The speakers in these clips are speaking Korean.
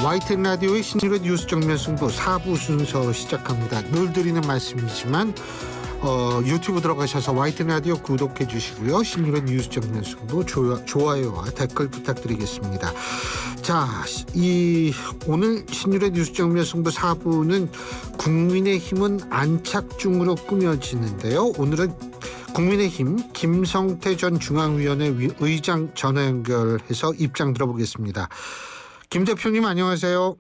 YTN 라디오의 신일의 뉴스 정면 승부 4부 순서 시작합니다. 늘 드리는 말씀이지만 유튜브 들어가셔서 YTN 라디오 구독해 주시고요. 신일의 뉴스 정면 승부 좋아요와 댓글 부탁드리겠습니다. 자, 오늘 신일의 뉴스 정면 승부 4부는 국민의힘은 안착중으로 꾸며지는데요. 오늘은 국민의힘 김성태 전 중앙위원회 의장 전화 연결해서 입장 들어보겠습니다. 김 대표님 안녕하세요.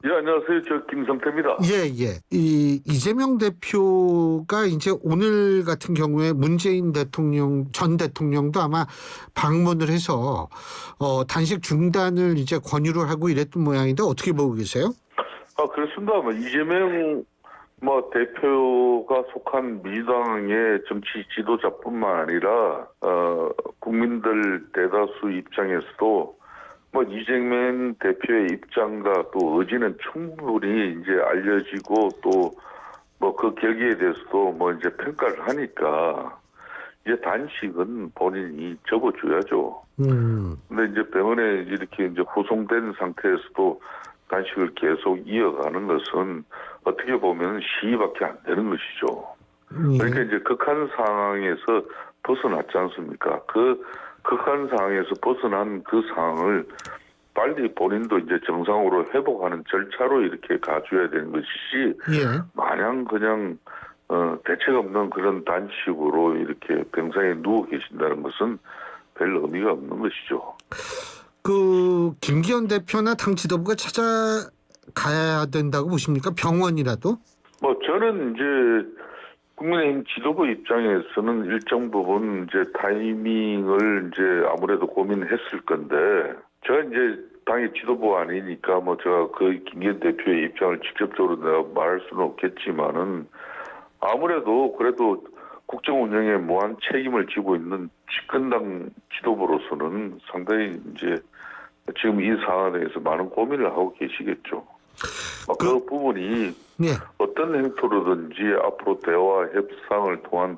예, 안녕하세요. 저 김성태입니다. 예. 이재명 대표가 이제 오늘 같은 경우에 문재인 전 대통령도 아마 방문을 해서 단식 중단을 이제 권유를 하고 이랬던 모양인데 어떻게 보고 계세요? 그렇습니다. 이재명 대표가 속한 민주당의 정치 지도자뿐만 아니라 국민들 대다수 입장에서도 이재명 대표의 입장과 또 의지는 충분히 이제 알려지고 또 그 결기에 대해서도 이제 평가를 하니까 이제 단식은 본인이 접어줘야죠. 근데 이제 병원에 이렇게 이제 후송된 상태에서도 단식을 계속 이어가는 것은 어떻게 보면 시위밖에 안 되는 것이죠. 그러니까 이제 극한 상황에서 벗어났지 않습니까? 그 극한 상황에서 벗어난 그 상황을 빨리 본인도 이제 정상으로 회복하는 절차로 이렇게 가줘야 되는 것이지, 마냥 그냥 대책 없는 그런 단식으로 이렇게 병상에 누워 계신다는 것은 별 의미가 없는 것이죠. 김기현 대표나 당 지도부가 찾아가야 된다고 보십니까? 병원이라도? 저는 이제 국민의힘 지도부 입장에서는 일정 부분 이제 타이밍을 이제 아무래도 고민했을 건데, 제가 이제 당의 지도부 아니니까 제가 그 김기현 대표의 입장을 직접적으로 내가 말할 수는 없겠지만은, 아무래도 그래도 국정 운영에 무한 책임을 지고 있는 집권당 지도부로서는 상당히 이제 지금 이 사안에 대해서 많은 고민을 하고 계시겠죠. 그 부분이 어떤 행토로든지 앞으로 대화 협상을 통한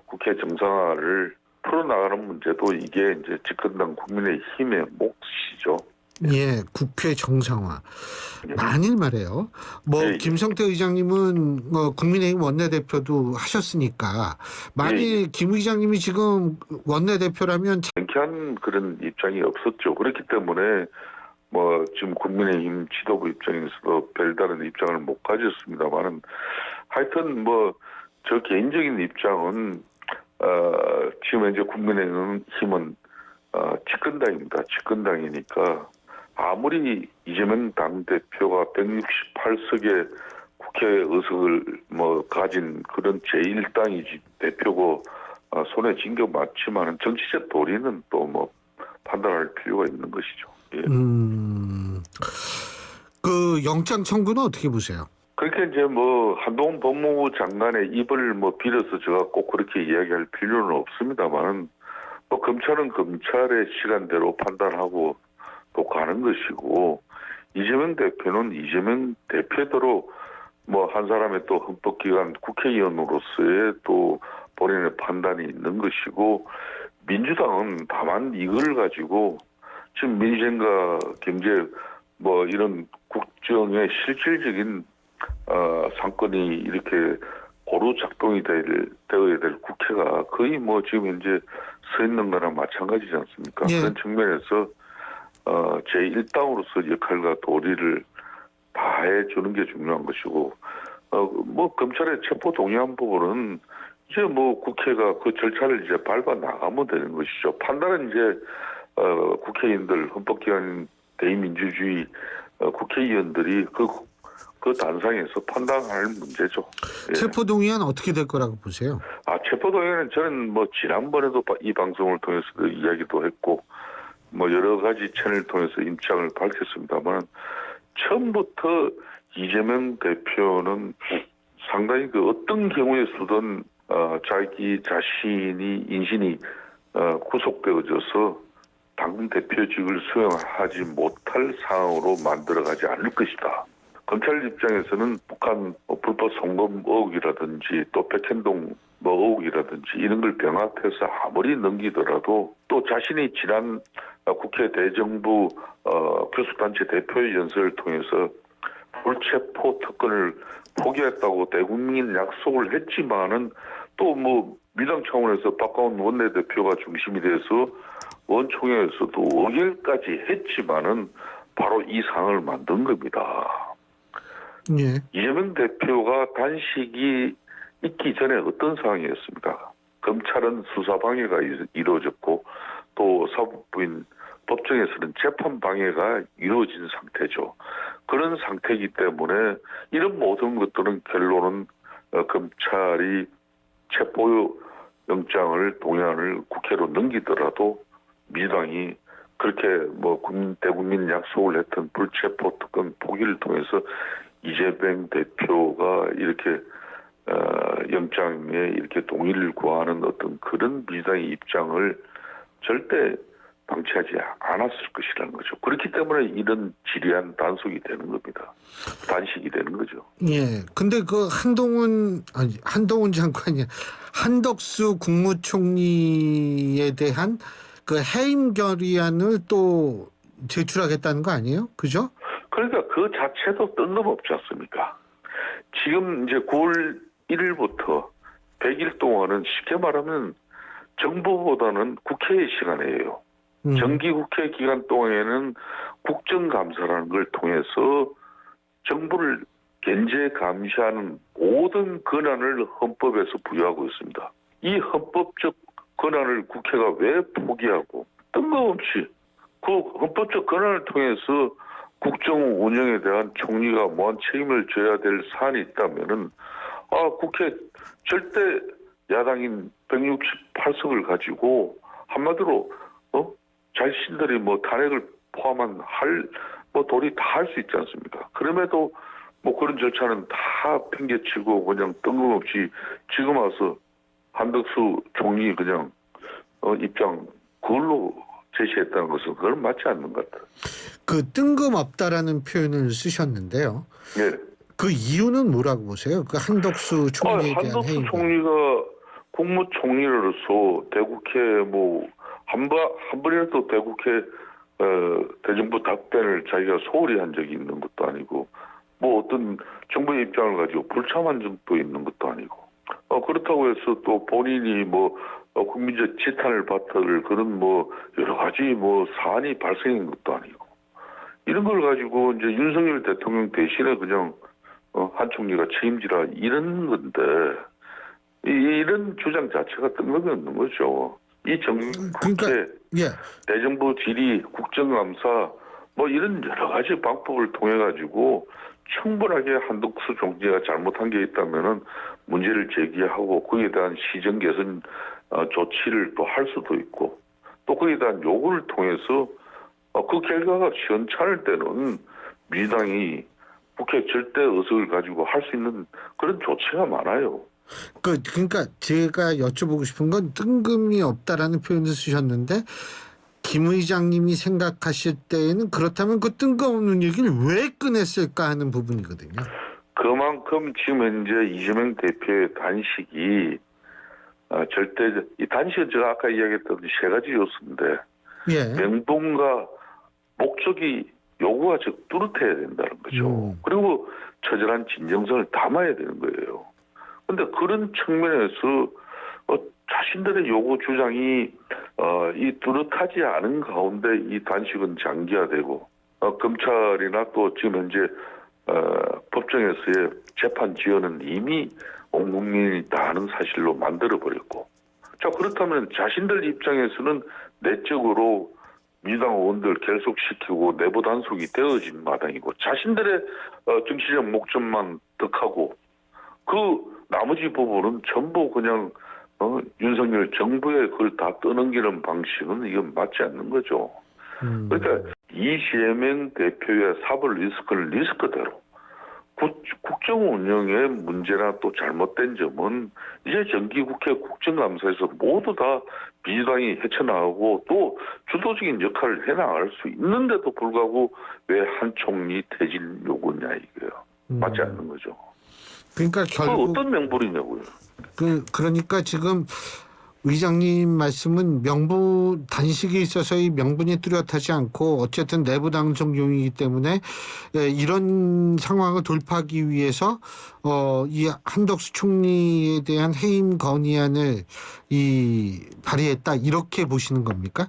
국회 정상화를 풀어나가는 문제도 이게 이제 집권당 국민의힘의 몫이죠. 예, 국회 정상화. 만일 말이에요. 김성태 의장님은 국민의힘 원내대표도 하셨으니까 만일 김 의장님이 지금 원내대표라면 명쾌한 그런 입장이 없었죠. 그렇기 때문에 지금 국민의힘 지도부 입장에서도 별다른 입장을 못 가졌습니다만은 하여튼 저 개인적인 입장은 지금 이제 국민의힘은 집권당입니다. 집권당이니까 아무리 이재명 당대표가 168석의 국회 의석을 가진 그런 제1당이지 대표고 손에 쥔게 맞지만은 정치적 도리는 또 판단할 필요가 있는 것이죠. 예. 그 영장 청구는 어떻게 보세요? 그렇게 이제 한동훈 법무부 장관의 입을 빌어서 제가 꼭 그렇게 이야기할 필요는 없습니다만은 검찰은 검찰의 시간대로 판단하고 또 가는 것이고, 이재명 대표는 이재명 대표대로 한 사람의 또 헌법기관 국회의원으로서의 또 본인의 판단이 있는 것이고, 민주당은 다만 이걸 가지고 지금 민생과 경제 이런 국정의 실질적인 상권이 이렇게 고루 작동이 되어야 될 국회가 거의 지금 현재 서 있는 거랑 마찬가지지 않습니까? 그런 측면에서 제1당으로서 역할과 도리를 다해 주는 게 중요한 것이고, 검찰의 체포 동의안 부분은 이제 국회가 그 절차를 이제 밟아 나가면 되는 것이죠. 판단은 이제 국회의원들, 헌법기관 대의민주주의 국회의원들이 그 단상에서 판단할 문제죠. 예. 체포동의안 어떻게 될 거라고 보세요? 체포동의안은 저는 지난번에도 이 방송을 통해서도 이야기도 했고, 여러 가지 채널을 통해서 입장을 밝혔습니다만, 처음부터 이재명 대표는 상당히 어떤 경우에서든 자기 자신이 인신이 구속되어져서 당 대표직을 수행하지 못할 상황으로 만들어가지 않을 것이다. 검찰 입장에서는 북한 불법 송금 의혹이라든지 또 백현동 의혹이라든지 이런 걸 병합해서 아무리 넘기더라도 또 자신이 지난 국회 대정부 교섭단체 대표의 연설을 통해서 불체포 특권을 포기했다고 대국민 약속을 했지만은 또 뭐 민당 차원에서 박가원 원내대표가 중심이 돼서 원총회에서도 의결까지 했지만은 바로 이 상황을 만든 겁니다. 예. 이재명 대표가 단식이 있기 전에 어떤 상황이었습니까? 검찰은 수사 방해가 이루어졌고 또 사법부인 법정에서는 재판 방해가 이루어진 상태죠. 그런 상태이기 때문에 이런 모든 것들은 결론은 검찰이 체포영장을 동의안을 국회로 넘기더라도 민주당이 그렇게 뭐 대국민 약속을 했던 불체포 특권 포기를 통해서 이재명 대표가 이렇게 영장에 이렇게 동의를 구하는 어떤 그런 민주당의 입장을 절대 방치하지 않았을 것이라는 거죠. 그렇기 때문에 이런 지리한 단속이 되는 겁니다. 단식이 되는 거죠. 예. 근데 그 한동훈 장관이 한덕수 국무총리에 대한 그 해임 결의안을 또 제출하겠다는 거 아니에요? 그죠? 그러니까 그 자체도 뜬금없지 않습니까? 지금 이제 9월 1일부터 100일 동안은 쉽게 말하면 정부보다는 국회의 시간이에요. 정기국회 기간 동안에는 국정감사라는 걸 통해서 정부를 견제 감시하는 모든 권한을 헌법에서 부여하고 있습니다. 이 헌법적 권한을 국회가 왜 포기하고 뜬금없이 그 헌법적 권한을 통해서 국정 운영에 대한 총리가 무한 책임을 져야 될 사안이 있다면은 국회 절대 야당인 168석을 가지고 한마디로 자신들이 뭐 탄핵을 포함한 도리 다 할 수 있지 않습니까? 그럼에도 뭐 그런 절차는 다 팽개치고 그냥 뜬금없이 지금 와서 한덕수 총리 그냥 입장 그걸로 제시했다는 것은 그건 맞지 않는 것 같아요. 그 뜬금없다라는 표현을 쓰셨는데요. 네. 그 이유는 뭐라고 보세요? 그 한덕수 총리에 대한 한덕수 해임. 총리가 국무총리로서 대국회 뭐 한 번이라도 대국회 대정부 답변을 자기가 소홀히 한 적이 있는 것도 아니고 뭐 어떤 정부의 입장을 가지고 불참한 적도 있는 것도 아니고 그렇다고 해서 또 본인이 뭐 국민적 지탄을 받을 그런 뭐 여러 가지 뭐 사안이 발생한 것도 아니고 이런 걸 가지고 이제 윤석열 대통령 대신에 그냥 한 총리가 책임지라 이런 건데 이런 주장 자체가 뜬금이 없는 거죠. 이 국회 대정부 질의 국정감사 뭐 이런 여러 가지 방법을 통해 가지고 충분하게 한덕수 총리가 잘못한 게 있다면은 문제를 제기하고 거기에 대한 시정 개선 조치를 또 할 수도 있고 또 거기에 대한 요구를 통해서 그 결과가 시원찮을 때는 민주당이 국회 절대 의석을 가지고 할 수 있는 그런 조치가 많아요. 그러니까 제가 여쭤보고 싶은 건 뜬금이 없다라는 표현을 쓰셨는데 김 의장님이 생각하실 때에는 그렇다면 그 뜬금없는 얘기를 왜 꺼냈을까 하는 부분이거든요. 그만큼 지금 현재 이재명 대표의 단식이 절대 이 단식은 제가 아까 이야기했던 세 가지 요소인데 명분과 목적이 요구가 즉 뚜렷해야 된다는 거죠. 그리고 처절한 진정성을 담아야 되는 거예요. 그런데 그런 측면에서 자신들의 요구 주장이 이 뚜렷하지 않은 가운데 이 단식은 장기화되고 검찰이나 또 지금 현재 법정에서의 재판 지연은 이미 온 국민이 다 아는 사실로 만들어버렸고 자 그렇다면 자신들 입장에서는 내적으로 민주당 의원들 결속시키고 내부 단속이 되어진 마당이고 자신들의 정치적 목적만 득하고 그 나머지 부분은 전부 그냥 윤석열 정부에 그걸 다 떠넘기는 방식은 이건 맞지 않는 거죠. 그러니까 이재명 대표의 사법 리스크를 리스크대로 국정 운영의 문제나 또 잘못된 점은 이제 정기국회 국정감사에서 모두 다 민주당이 헤쳐나가고 또 주도적인 역할을 해나갈 수 있는데도 불구하고 왜 한 총리 퇴진 요구냐 이거요. 맞지 않는 거죠. 그러니까 결국 어떤 명분이냐고요. 그러니까 지금 의장님 말씀은 명분 단식이 있어서 이 명분이 뚜렷하지 않고 어쨌든 내부 당정용이기 때문에 이런 상황을 돌파하기 위해서 이 한덕수 총리에 대한 해임 건의안을 발의했다 이렇게 보시는 겁니까?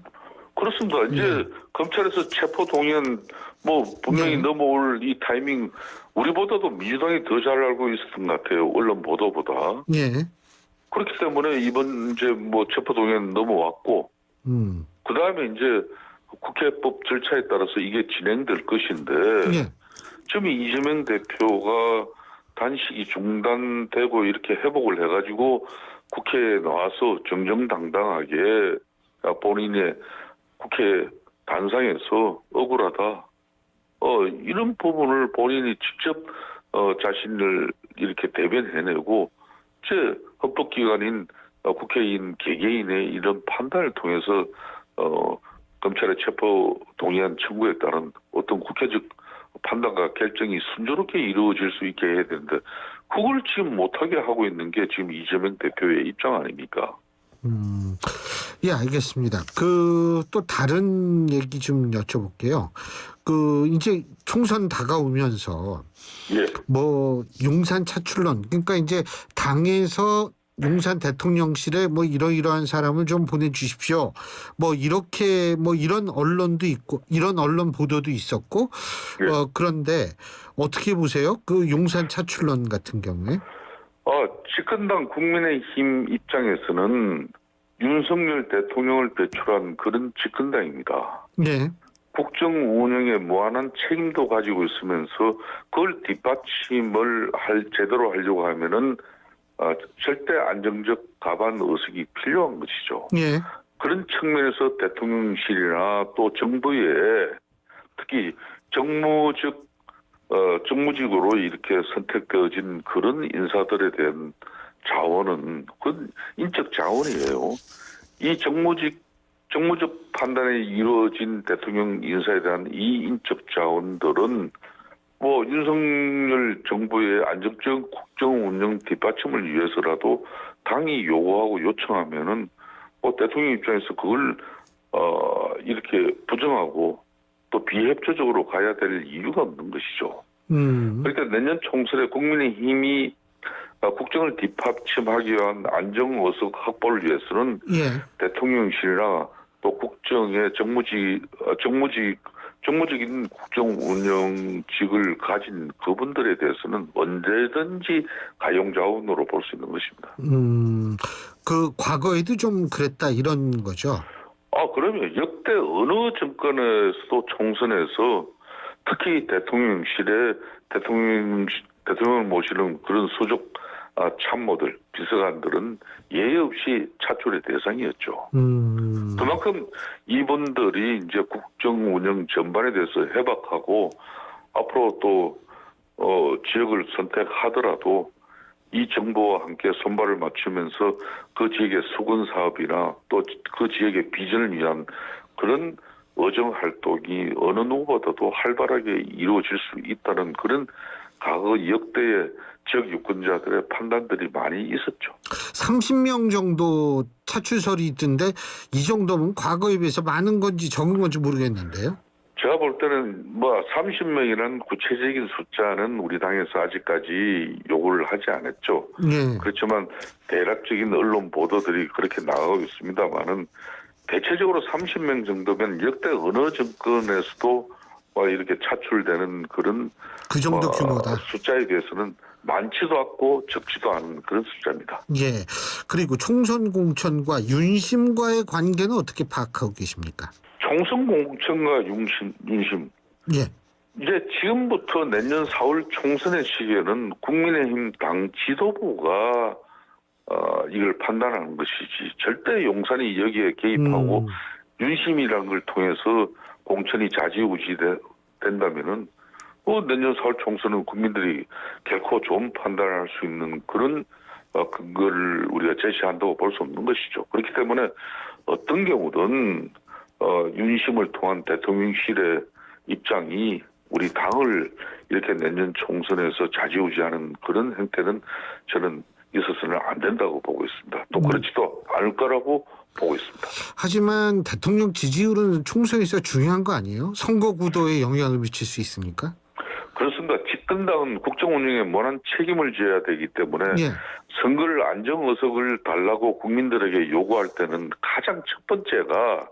그렇습니다. 이제 검찰에서 체포 동의안 뭐 분명히 넘어올 이 타이밍 우리보다도 민주당이 더 잘 알고 있었던 것 같아요. 언론 보도보다. 예. 그렇기 때문에 이번 이제 뭐 체포 동의안 넘어왔고 그 다음에 이제 국회법 절차에 따라서 이게 진행될 것인데 예. 지금 이재명 대표가 단식이 중단되고 이렇게 회복을 해가지고 국회에 나와서 정정당당하게 본인의 국회 단상에서 억울하다. 이런 부분을 본인이 직접 자신을 이렇게 대변해내고 제 헌법기관인 국회의원 개개인의 이런 판단을 통해서 검찰의 체포 동의안 청구에 따른 어떤 국회적 판단과 결정이 순조롭게 이루어질 수 있게 해야 되는데 그걸 지금 못하게 하고 있는 게 지금 이재명 대표의 입장 아닙니까? 예, 알겠습니다. 또 다른 얘기 좀 여쭤볼게요. 이제 총선 다가오면서 예. 뭐 용산 차출론 그러니까 이제 당에서 용산 대통령실에 뭐 이러이러한 사람을 좀 보내주십시오. 뭐 이렇게 뭐 이런 언론도 있고 이런 언론 보도도 있었고 그런데 어떻게 보세요? 그 용산 차출론 같은 경우에? 집권당 국민의힘 입장에서는 윤석열 대통령을 배출한 그런 집권당입니다. 네. 국정 운영에 무한한 책임도 가지고 있으면서 그걸 뒷받침을 제대로 하려고 하면은 절대 안정적 가반 의식이 필요한 것이죠. 예. 그런 측면에서 대통령실이나 또 정부에 특히 정무직으로 이렇게 선택되어진 그런 인사들에 대한 자원은 그건 인적 자원이에요. 이 정무적 판단이 이루어진 대통령 인사에 대한 이 인적 자원들은 뭐 윤석열 정부의 안정적 국정 운영 뒷받침을 위해서라도 당이 요구하고 요청하면은 뭐 대통령 입장에서 그걸 이렇게 부정하고 또 비협조적으로 가야 될 이유가 없는 것이죠. 그러니까 내년 총선에 국민의힘이 국정을 뒷받침하기 위한 안정의석 확보를 위해서는 대통령실이나 또 국정의 정무적인 국정 운영직을 가진 그분들에 대해서는 언제든지 가용 자원으로 볼 수 있는 것입니다. 과거에도 좀 그랬다 이런 거죠. 그러면 역대 어느 정권에서도 총선에서 특히 대통령실에 대통령을 모시는 그런 수족 참모들, 비서관들은 예의 없이 차출의 대상이었죠. 그만큼 이분들이 이제 국정 운영 전반에 대해서 해박하고 앞으로 또 지역을 선택하더라도 이 정부와 함께 손발을 맞추면서 그 지역의 수건 사업이나 또 그 지역의 비전을 위한 그런 의정 활동이 어느 누구보다도 활발하게 이루어질 수 있다는 그런 과거 역대의 지역 유권자들의 판단들이 많이 있었죠. 30명 정도 차출설이 있던데 이 정도면 과거에 비해서 많은 건지 적은 건지 모르겠는데요. 제가 볼 때는 뭐 30명이라는 구체적인 숫자는 우리 당에서 아직까지 요구를 하지 않았죠. 그렇지만 대략적인 언론 보도들이 그렇게 나가고 있습니다만은 대체적으로 30명 정도면 역대 어느 정권에서도 이렇게 차출되는 그런 그 정도 규모다. 숫자에 비해서는 많지도 않고 적지도 않은 그런 숫자입니다. 예. 그리고 총선 공천과 윤심과의 관계는 어떻게 파악하고 계십니까? 총선 공천과 윤심. 예. 이제 지금부터 내년 4월 총선의 시기에는 국민의힘 당 지도부가 이걸 판단하는 것이지 절대 용산이 여기에 개입하고 윤심이라는 걸 통해서 공천이 좌지우지 된다면은 내년 4월 총선은 국민들이 결코 좋은 판단을 할 수 있는 그런 근거를 우리가 제시한다고 볼 수 없는 것이죠. 그렇기 때문에 어떤 경우든 윤심을 통한 대통령실의 입장이 우리 당을 이렇게 내년 총선에서 좌지우지하는 그런 행태는 저는 있어서는 안 된다고 보고 있습니다. 또 그렇지도 않을 거라고 보고 있습니다. 하지만 대통령 지지율은 총선에서 중요한 거 아니에요? 선거 구도에 영향을 미칠 수 있으니까. 그렇습니다. 집권당은 국정 운영에 원한 책임을 져야 되기 때문에 예. 선거를 안정의석을 달라고 국민들에게 요구할 때는 가장 첫 번째가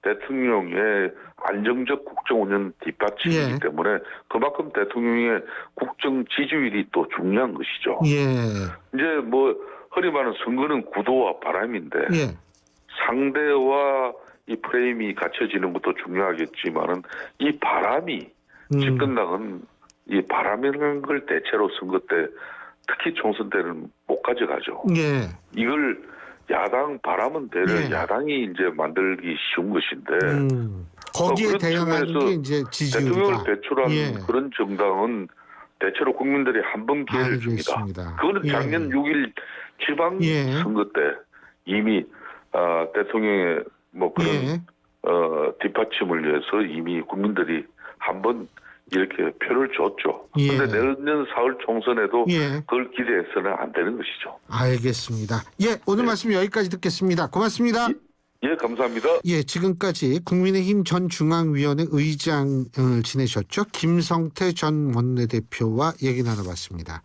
대통령의 안정적 국정 운영 뒷받침이기 예. 때문에 그만큼 대통령의 국정 지지율이 또 중요한 것이죠. 예. 이제 뭐 흔히 말하는 선거는 구도와 바람인데 예. 상대와 이 프레임이 갖춰지는 것도 중요하겠지만은 이 바람이 집권당은 이 바람이라는 걸 대체로 선거 때 특히 총선 때는 못 가져가죠. 예. 이걸 야당 바람은 대려 예. 야당이 이제 만들기 쉬운 것인데 거기에 그런 대응하는 측면에서 게 이제 지지율이다. 대통령을 배출한 예. 그런 정당은 대체로 국민들이 한 번 기회를 줍니다. 알겠습니다. 그거는 작년 예. 6일 지방선거 때 이미 대통령의 뭐 그런 예. 뒷받침을 위해서 이미 국민들이 한 번 이렇게 표를 줬죠. 예. 그런데 내년 4월 총선에도 예. 그걸 기대해서는 안 되는 것이죠. 알겠습니다. 예, 오늘 말씀 여기까지 듣겠습니다. 고맙습니다. 예, 감사합니다. 예, 지금까지 국민의힘 전 중앙위원회 의장을 지내셨죠? 김성태 전 원내대표와 얘기 나눠봤습니다.